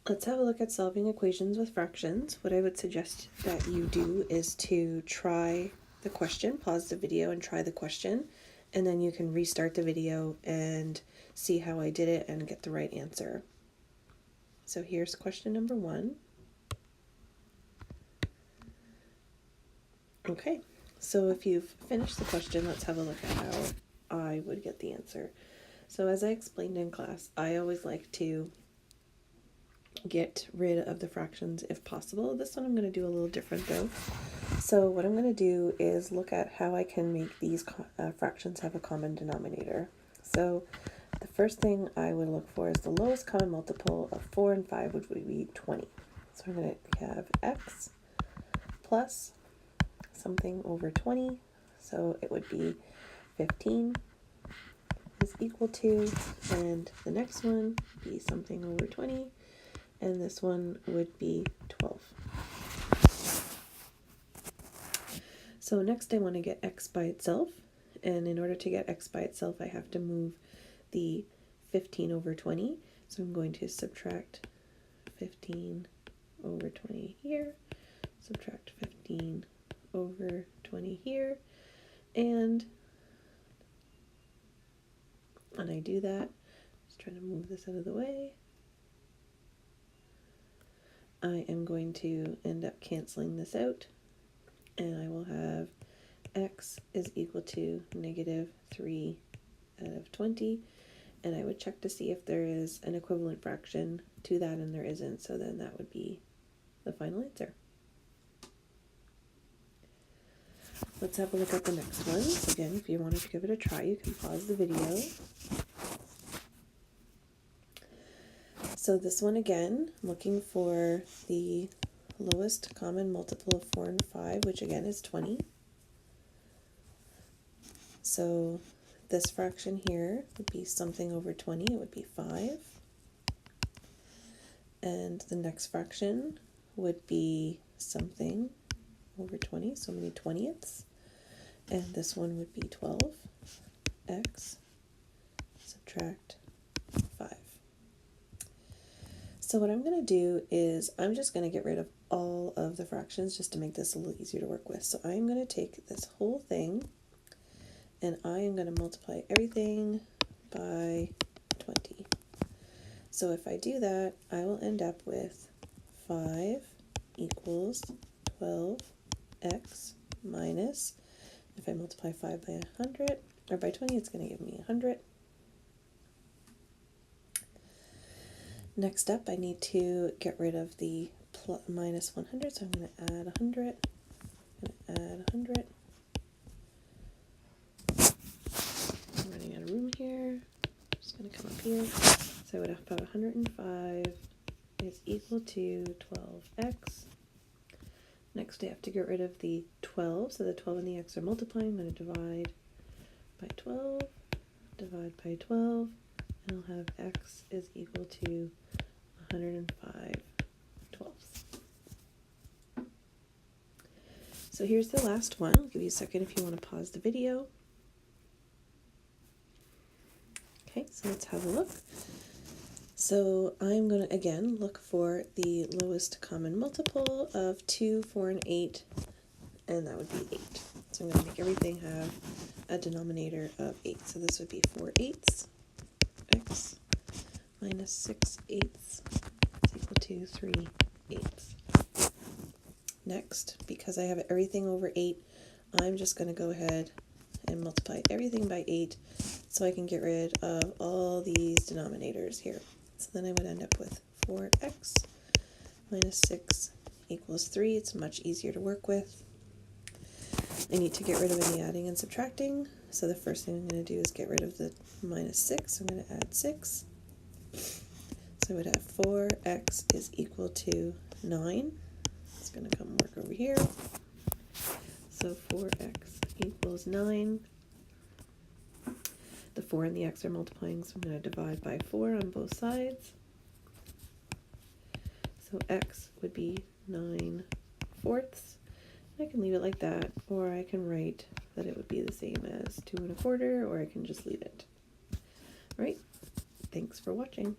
Let's have a look at solving equations with fractions. What I would suggest that you do is to try the question, pause the video and try the question, and then you can restart the video and see how I did it and get the right answer. So here's question number 1. Okay, so if you've finished the question, let's have a look at how I would get the answer. So as I explained in class, I always like to get rid of the fractions if possible. This one I'm going to do a little different though. So what I'm going to do is look at how I can make these fractions have a common denominator. So the first thing I would look for is the lowest common multiple of 4 and 5, which would be 20. So I'm going to have x plus something over 20, so it would be 15 is equal to, and the next one would be something over 20, and this one would be 12. So next I want to get x by itself, and in order to get x by itself I have to move the 15 over 20, so I'm going to subtract 15 over 20 here, subtract 15 over 20 here, and when I do that, just trying to move this out of the way, I am going to end up canceling this out, and I will have x is equal to negative 3 out of 20, and I would check to see if there is an equivalent fraction to that, and there isn't, so then that would be the final answer. Let's have a look at the next one. So again, if you wanted to give it a try, you can pause the video. So this one again, looking for the lowest common multiple of 4 and 5, which again is 20. So this fraction here would be something over 20, it would be 5. And the next fraction would be something over 20, so many 20ths. And this one would be 12. X subtract 5. So what I'm going to do is I'm just going to get rid of all of the fractions just to make this a little easier to work with. So I'm going to take this whole thing and I am going to multiply everything by 20. So if I do that, I will end up with 5 equals 12x minus, if I multiply 5 by 100, or by 20, it's going to give me 100. Next up, I need to get rid of the minus 100, so I'm going to add 100. I'm going to add 100. I'm running out of room here. I'm just going to come up here. So I would have 105 is equal to 12x. Next, I have to get rid of the 12, so the 12 and the x are multiplying. I'm going to divide by 12, divide by 12, and I'll have x is equal to 105 twelfths. So here's the last one. I'll give you a second if you want to pause the video. Okay, so let's have a look. So I'm going to, again, look for the lowest common multiple of 2, 4, and 8, and that would be 8. So I'm going to make everything have a denominator of 8. So this would be 4 eighths, x minus 6 eighths is equal to 3 eighths. Next, because I have everything over 8, I'm just going to go ahead and multiply everything by 8 so I can get rid of all these denominators here. So then I would end up with 4x minus 6 equals 3. It's much easier to work with. I need to get rid of any adding and subtracting. So the first thing I'm going to do is get rid of the minus 6. I'm going to add 6. So I would have 4x is equal to 9. It's going to come work over here. So 4x equals 9. The 4 and the x are multiplying, so I'm going to divide by 4 on both sides. So x would be 9 fourths. I can leave it like that, or I can write that it would be the same as 2 1/4, or I can just leave it. All right, thanks for watching.